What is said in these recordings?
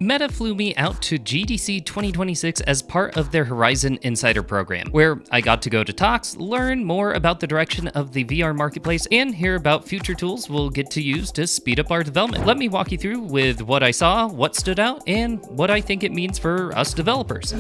Meta flew me out to GDC 2026 as part of their Horizon Insider program, where I got to go to talks, learn more about the direction of the VR marketplace, and hear about future tools we'll get to use to speed up our development. Let me walk you through with what I saw, what stood out, and what I think it means for us developers.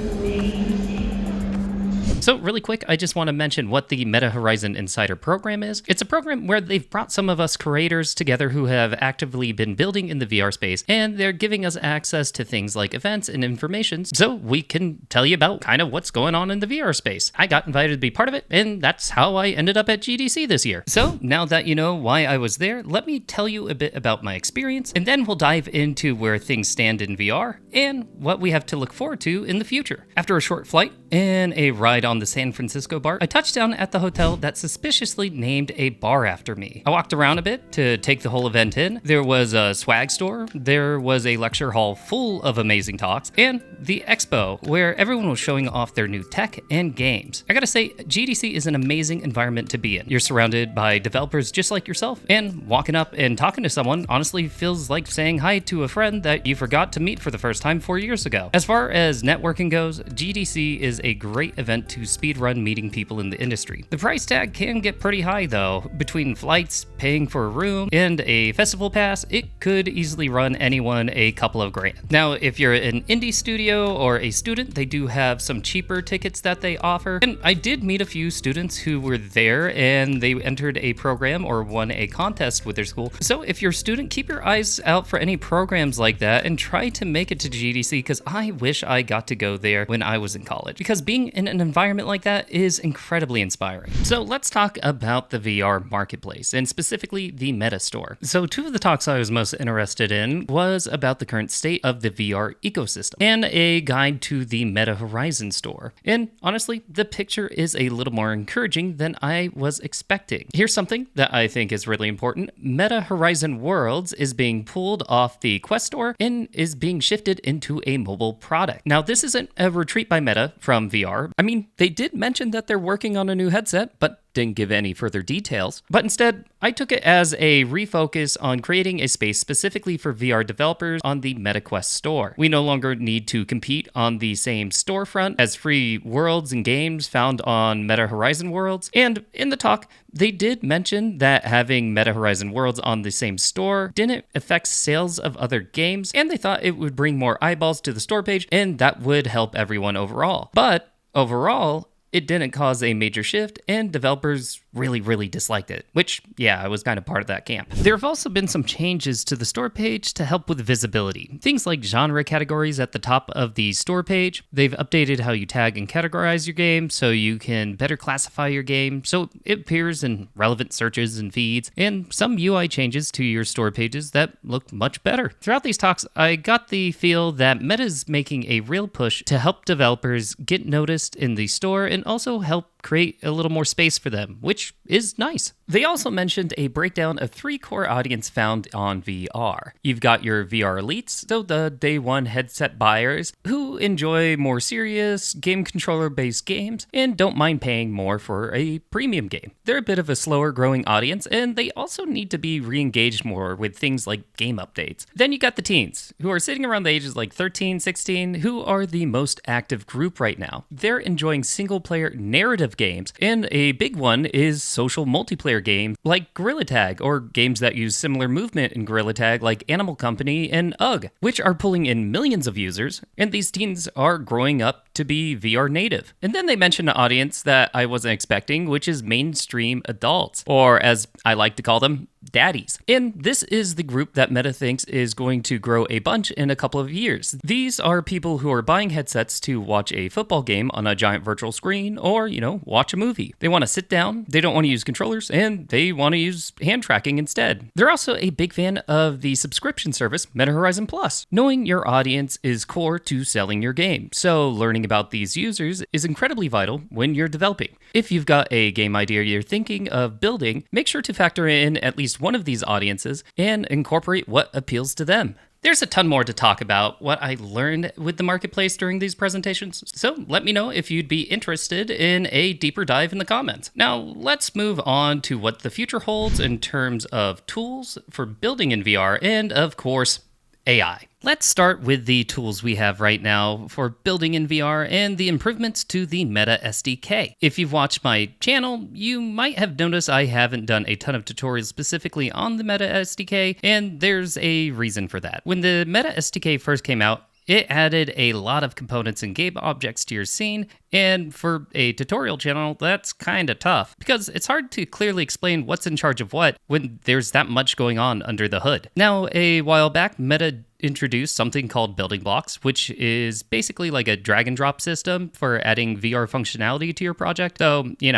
So really quick, I just want to mention what the Meta Horizon Insider program is. It's a program where they've brought some of us creators together who have actively been building in the VR space, and they're giving us access to things like events and information so we can tell you about kind of what's going on in the VR space. I got invited to be part of it, and that's how I ended up at GDC this year. So now that you know why I was there, let me tell you a bit about my experience, and then we'll dive into where things stand in VR and what we have to look forward to in the future. After a short flight and a ride on the San Francisco BART, I touched down at the hotel that suspiciously named a bar after me. I walked around a bit to take the whole event in. There was a swag store, there was a lecture hall full of amazing talks, and the expo where everyone was showing off their new tech and games. I gotta say, GDC is an amazing environment to be in. You're surrounded by developers just like yourself, and walking up and talking to someone honestly feels like saying hi to a friend that you forgot to meet for the first time 4 years ago. As far as networking goes, GDC is a great event to speedrun meeting people in the industry. The price tag can get pretty high though. Between flights, paying for a room, and a festival pass, it could easily run anyone a couple of grand. Now, if you're an indie studio or a student, they do have some cheaper tickets that they offer. And I did meet a few students who were there and they entered a program or won a contest with their school. So if you're a student, keep your eyes out for any programs like that and try to make it to GDC, because I wish I got to go there when I was in college, because being in an environment like that is incredibly inspiring. So let's talk about the VR marketplace, and specifically the Meta Store. So two of the talks I was most interested in was about the current state of the VR ecosystem and a guide to the Meta Horizon Store. And honestly, the picture is a little more encouraging than I was expecting. Here's something that I think is really important. Meta Horizon Worlds is being pulled off the Quest Store and is being shifted into a mobile product. Now, this isn't a retreat by Meta from VR. I mean, they did mention that they're working on a new headset, but didn't give any further details. But instead, I took it as a refocus on creating a space specifically for VR developers on the MetaQuest store. We no longer need to compete on the same storefront as free worlds and games found on Meta Horizon Worlds. And in the talk, they did mention that having Meta Horizon Worlds on the same store didn't affect sales of other games, and they thought it would bring more eyeballs to the store page, and that would help everyone overall. But overall, it didn't cause a major shift, and developers really disliked it, which, yeah, I was kind of part of that camp. There have also been some changes to the store page to help with visibility. Things like genre categories at the top of the store page. They've updated how you tag and categorize your game so you can better classify your game so it appears in relevant searches and feeds, and some UI changes to your store pages that look much better. Throughout these talks, I got the feel that Meta's making a real push to help developers get noticed in the store and also help create a little more space for them, which is nice. They also mentioned a breakdown of 3 core audience found on VR. You've got your VR elites, so the day one headset buyers who enjoy more serious game controller-based games and don't mind paying more for a premium game. They're a bit of a slower growing audience, and they also need to be re-engaged more with things like game updates. Then you got the teens, who are sitting around the ages like 13, 16, who are the most active group right now. They're enjoying single-player narrative games, and a big one is social multiplayer games like Gorilla Tag, or games that use similar movement in Gorilla Tag like Animal Company and UGG, which are pulling in millions of users, and these teens are growing up to be VR native. And then they mention an audience that I wasn't expecting, which is mainstream adults, or as I like to call them, daddies. And this is the group that Meta thinks is going to grow a bunch in a couple of years. These are people who are buying headsets to watch a football game on a giant virtual screen or, watch a movie. They want to sit down, they don't want to use controllers, and they want to use hand tracking instead. They're also a big fan of the subscription service Meta Horizon Plus. Knowing your audience is core to selling your game, so learning about these users is incredibly vital when you're developing. If you've got a game idea you're thinking of building, make sure to factor in at least one of these audiences and incorporate what appeals to them. There's a ton more to talk about what I learned with the marketplace during these presentations, so let me know if you'd be interested in a deeper dive in the comments. Now, let's move on to what the future holds in terms of tools for building in VR and, of course, AI. Let's start with the tools we have right now for building in VR and the improvements to the Meta SDK. If you've watched my channel, you might have noticed I haven't done a ton of tutorials specifically on the Meta SDK, and there's a reason for that. When the Meta SDK first came out, it added a lot of components and game objects to your scene, and for a tutorial channel, that's kinda tough, because it's hard to clearly explain what's in charge of what when there's that much going on under the hood. Now, a while back, Meta introduced something called building blocks, which is basically like a drag and drop system for adding VR functionality to your project. So, you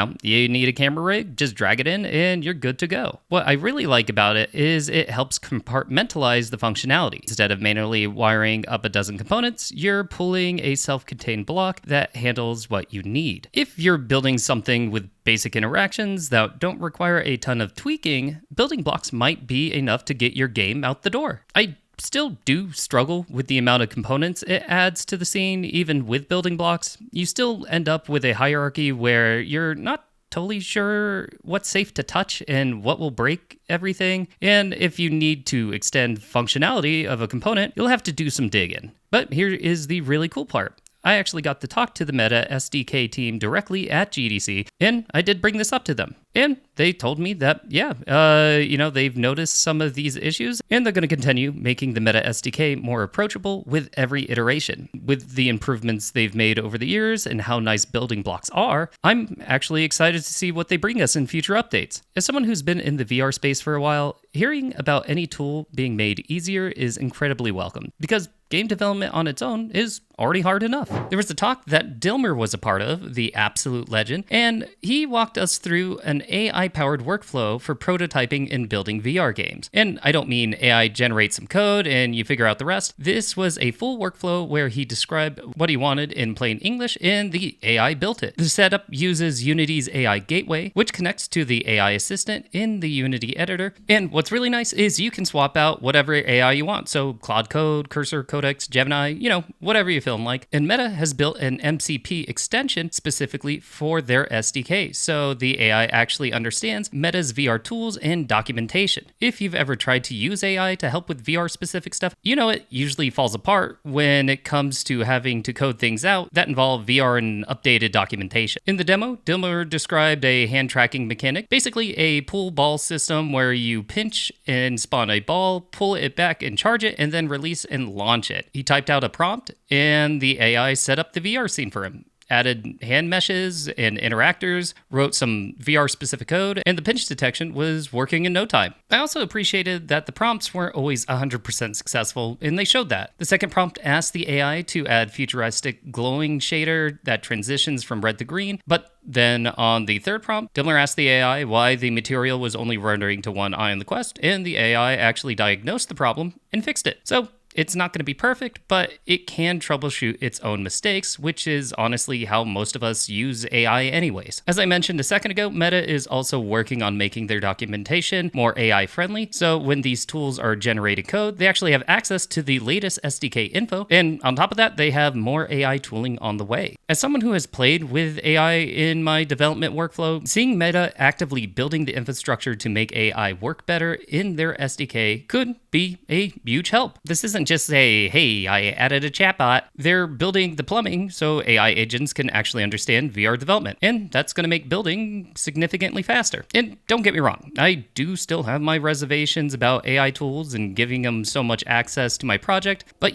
need a camera rig, just drag it in and you're good to go. What I really like about it is it helps compartmentalize the functionality. Instead of manually wiring up a dozen components, you're pulling a self-contained block that handles what you need. If you're building something with basic interactions that don't require a ton of tweaking, building blocks might be enough to get your game out the door. I still do struggle with the amount of components it adds to the scene. Even with building blocks, you still end up with a hierarchy where you're not totally sure what's safe to touch and what will break everything. And if you need to extend functionality of a component, you'll have to do some digging. But here is the really cool part. I actually got to talk to the Meta SDK team directly at GDC, and I did bring this up to them. And they told me that, they've noticed some of these issues, and they're going to continue making the Meta SDK more approachable with every iteration. With the improvements they've made over the years and how nice building blocks are, I'm actually excited to see what they bring us in future updates. As someone who's been in the VR space for a while, hearing about any tool being made easier is incredibly welcome, because game development on its own is already hard enough. There was a talk that Dilmer was a part of, the absolute legend, and he walked us through an AI-powered workflow for prototyping and building VR games. And I don't mean AI generates some code and you figure out the rest. This was a full workflow where he described what he wanted in plain English and the AI built it. The setup uses Unity's AI gateway, which connects to the AI assistant in the Unity editor. And what's really nice is you can swap out whatever AI you want. So Claude Code, Cursor, Codex, Gemini, whatever you feeling like. And Meta has built an MCP extension specifically for their SDK. So the AI actually understands Meta's VR tools and documentation. If you've ever tried to use AI to help with VR specific stuff, it usually falls apart when it comes to having to code things out that involve VR and updated documentation. In the demo, Dilmer described a hand tracking mechanic, basically a pull ball system where you pinch and spawn a ball, pull it back and charge it, and then release and launch it. He typed out a prompt and the AI set up the VR scene for him. Added hand meshes and interactors, wrote some VR-specific code, and the pinch detection was working in no time. I also appreciated that the prompts weren't always 100% successful, and they showed that. The second prompt asked the AI to add futuristic glowing shader that transitions from red to green, but then on the third prompt, Dilmer asked the AI why the material was only rendering to one eye on the Quest, and the AI actually diagnosed the problem and fixed it. So it's not going to be perfect, but it can troubleshoot its own mistakes, which is honestly how most of us use AI anyways. As I mentioned a second ago, Meta is also working on making their documentation more AI friendly. So when these tools are generating code, they actually have access to the latest SDK info. And on top of that, they have more AI tooling on the way. As someone who has played with AI in my development workflow, seeing Meta actively building the infrastructure to make AI work better in their SDK could be a huge help. This isn't just say, hey, I added a chatbot. They're building the plumbing so AI agents can actually understand VR development. And that's going to make building significantly faster. And don't get me wrong, I do still have my reservations about AI tools and giving them so much access to my project, but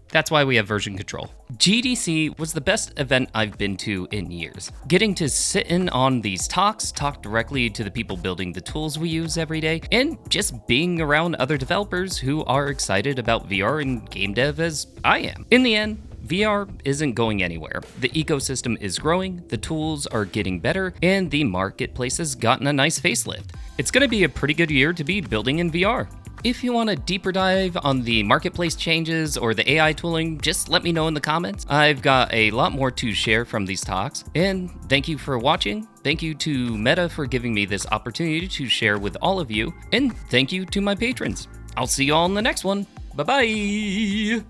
that's why we have version control. GDC was the best event I've been to in years. Getting to sit in on these talks, talk directly to the people building the tools we use every day, and just being around other developers who are excited about VR and game dev as I am. In the end, VR isn't going anywhere. The ecosystem is growing, the tools are getting better, and the marketplace has gotten a nice facelift. It's going to be a pretty good year to be building in VR. If you want a deeper dive on the marketplace changes or the AI tooling, just let me know in the comments. I've got a lot more to share from these talks. And thank you for watching. Thank you to Meta for giving me this opportunity to share with all of you. And thank you to my patrons. I'll see you all in the next one. Bye-bye.